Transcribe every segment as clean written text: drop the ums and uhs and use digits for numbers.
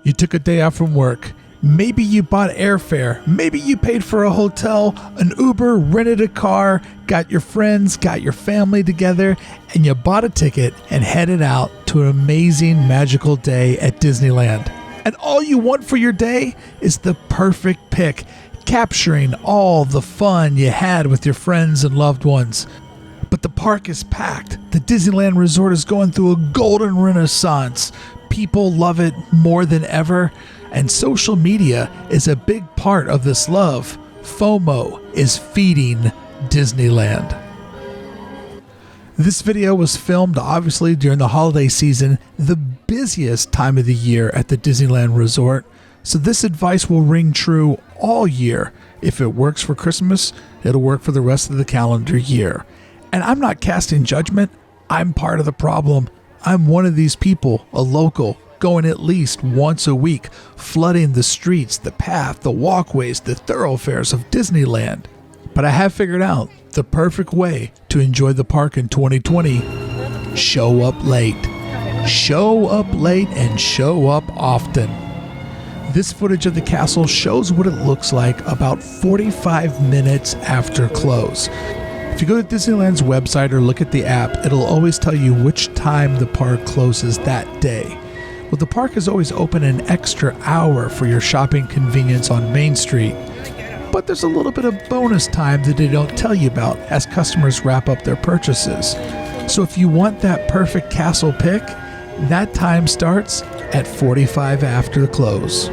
You took a day off from work. Maybe you bought airfare. Maybe you paid for a hotel, an Uber, rented a car, got your friends, got your family together, and you bought a ticket and headed out to an amazing, magical day at Disneyland. And all you want for your day is the perfect pic, capturing all the fun you had with your friends and loved ones. But the park is packed. The Disneyland Resort is going through a golden renaissance. People love it more than ever, and social media is a big part of this love. FOMO is feeding Disneyland. This video was filmed obviously during the holiday season, the busiest time of the year at the Disneyland Resort, so this advice will ring true all year. If it works for Christmas, it'll work for the rest of the calendar year. And I'm not casting judgment, I'm part of the problem. I'm one of these people, a local, going at least once a week, flooding the streets, the path, the walkways, the thoroughfares of Disneyland. But I have figured out the perfect way to enjoy the park in 2020. Show up late. Show up late and show up often. This footage of the castle shows what it looks like about 45 minutes after close. If you go to Disneyland's website or look at the app, it'll always tell you which time the park closes that day. Well, the park is always open an extra hour for your shopping convenience on Main Street. But there's a little bit of bonus time that they don't tell you about as customers wrap up their purchases. So if you want that perfect castle pick, that time starts at 45 after the close.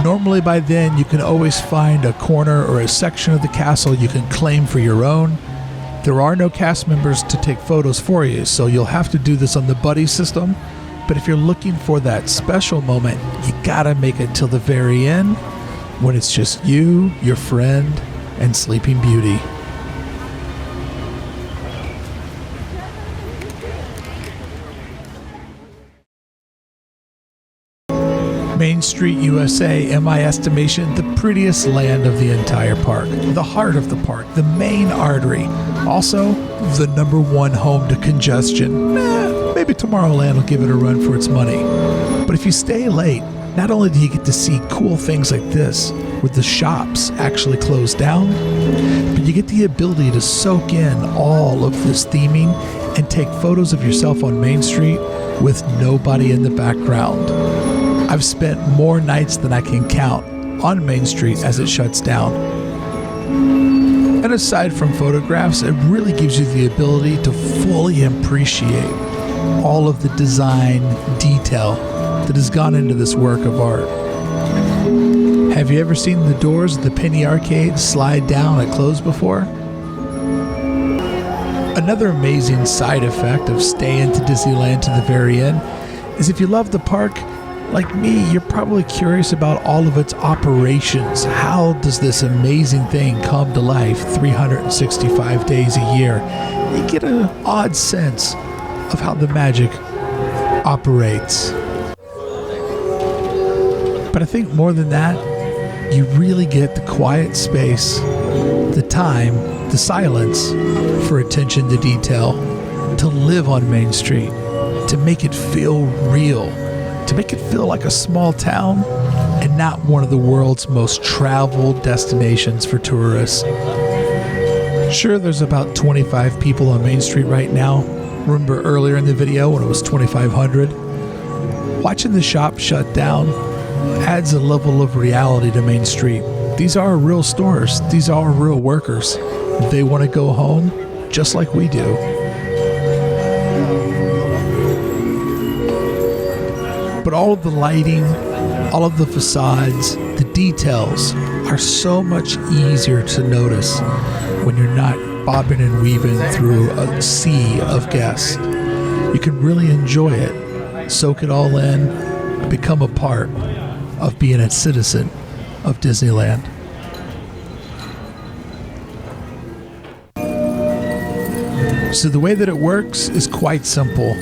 Normally by then you can always find a corner or a section of the castle you can claim for your own. There are no cast members to take photos for you, so you'll have to do this on the buddy system. But if you're looking for that special moment, you gotta make it till the very end when it's just you, your friend, and Sleeping Beauty. Main Street, USA, in my estimation, the prettiest land of the entire park, the heart of the park, the main artery, also the #1 home to congestion. Maybe Tomorrowland will give it a run for its money. But if you stay late, not only do you get to see cool things like this, where the shops actually close down, but you get the ability to soak in all of this theming and take photos of yourself on Main Street with nobody in the background. I've spent more nights than I can count on Main Street as it shuts down. And aside from photographs, it really gives you the ability to fully appreciate all of the design detail that has gone into this work of art. Have you ever seen the doors of the Penny Arcade slide down at close before? Another amazing side effect of staying to Disneyland to the very end is if you love the park, like me, you're probably curious about all of its operations. How does this amazing thing come to life 365 days a year? You get an odd sense of how the magic operates. But I think more than that, you really get the quiet space, the time, the silence for attention to detail, to live on Main Street, to make it feel real, to make it feel like a small town and not one of the world's most traveled destinations for tourists. Sure, there's about 25 people on Main Street right now. Remember earlier in the video when it was 2,500? Watching the shop shut down adds a level of reality to Main Street. These are real stores. These are real workers. They want to go home just like we do. But all of the lighting, all of the facades, the details are so much easier to notice when you're not bobbing and weaving through a sea of guests. You can really enjoy it, soak it all in, become a part of being a citizen of Disneyland. So the way that it works is quite simple.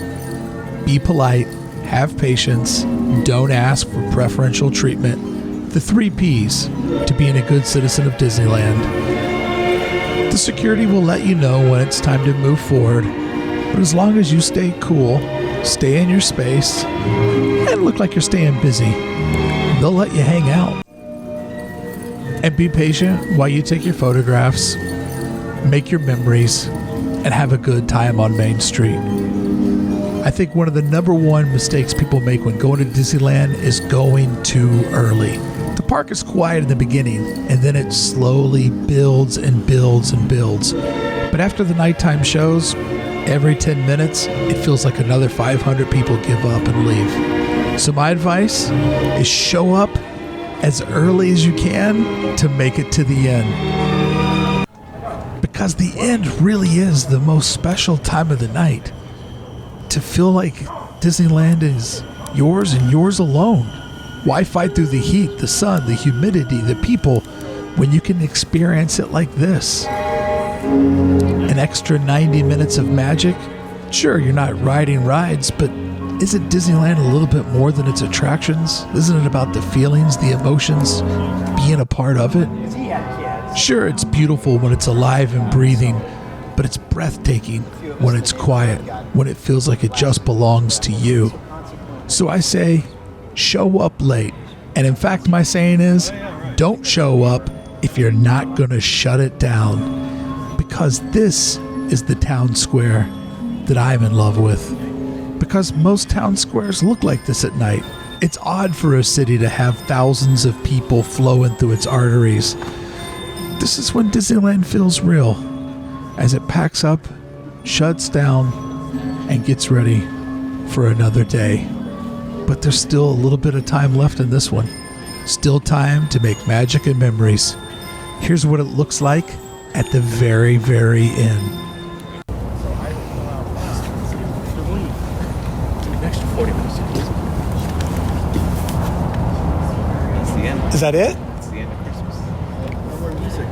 Be polite, have patience, don't ask for preferential treatment. The 3 Ps to being a good citizen of Disneyland. The security will let you know when it's time to move forward, but as long as you stay cool, stay in your space, and look like you're staying busy. They'll let you hang out. And be patient while you take your photographs, make your memories, and have a good time on Main Street. I think one of the number one mistakes people make when going to Disneyland is going too early. The park is quiet in the beginning, and then it slowly builds and builds and builds. But after the nighttime shows, every 10 minutes, it feels like another 500 people give up and leave. So my advice is show up as early as you can to make it to the end. Because the end really is the most special time of the night. To feel like Disneyland is yours and yours alone. Why fight through the heat, the sun, the humidity, the people, when you can experience it like this? An extra 90 minutes of magic? Sure, you're not riding rides, but isn't Disneyland a little bit more than its attractions? Isn't it about the feelings, the emotions, being a part of it? Sure, it's beautiful when it's alive and breathing, but it's breathtaking when it's quiet, when it feels like it just belongs to you. So I say, show up late. And in fact, my saying is, don't show up if you're not going to shut it down. Because this is the town square that I'm in love with. Because most town squares look like this at night. It's odd for a city to have thousands of people flowing through its arteries. This is when Disneyland feels real, as it packs up, shuts down, and gets ready for another day. But there's still a little bit of time left in this one. Still time to make magic and memories. Here's what it looks like at the very, very end. Next 40 minutes. That's the end. Is that it? It's the end of Christmas. No more music.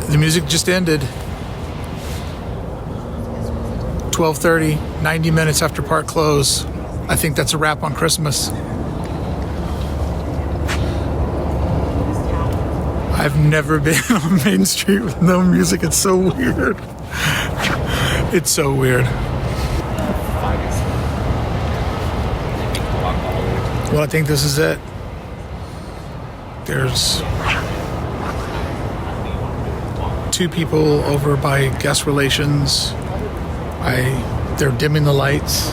The music just ended. 12:30, 90 minutes after park close. I think that's a wrap on Christmas. I've never been on Main Street with no music. It's so weird. It's so weird. Well, I think this is it. There's two people over by guest relations. They're dimming the lights.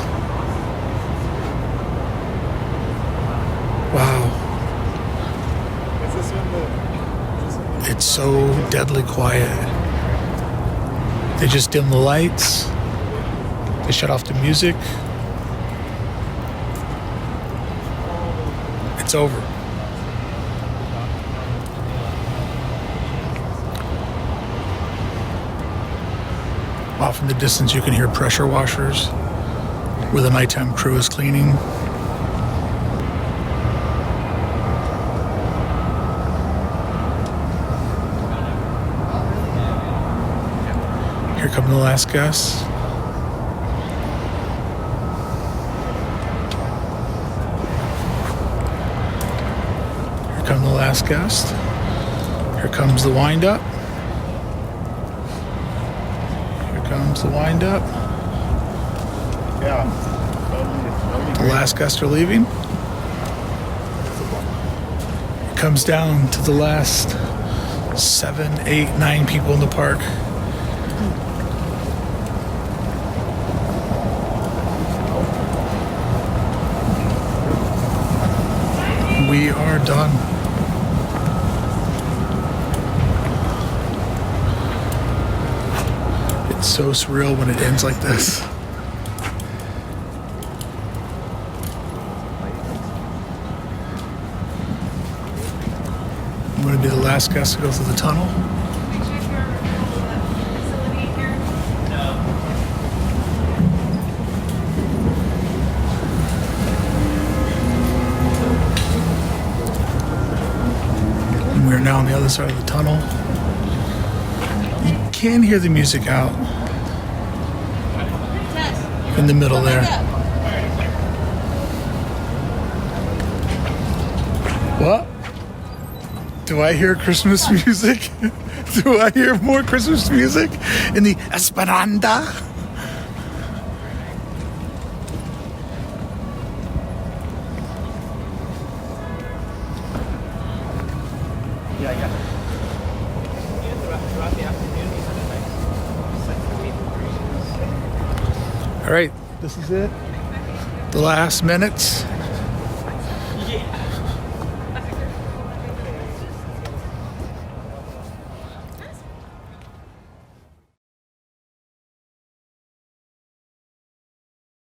Wow. It's so deadly quiet. They just dim the lights. They shut off the music. It's over. Off in the distance, you can hear pressure washers where the nighttime crew is cleaning. Here come the last guests. Here come the last guest. Here comes the wind-up. Here comes the wind-up. The last guests are leaving. It comes down to the last 7, 8, 9 people in the park. We are done. It's so surreal when it ends like this. I'm going to be the last guest to go through the tunnel. We're now on the other side of the tunnel. You can hear the music out in the middle there. What? Do I hear Christmas music? Do I hear more Christmas music in the Esperanza? Throughout the afternoon, we had a nice set of meet and greets. All right, this is it. The last minutes.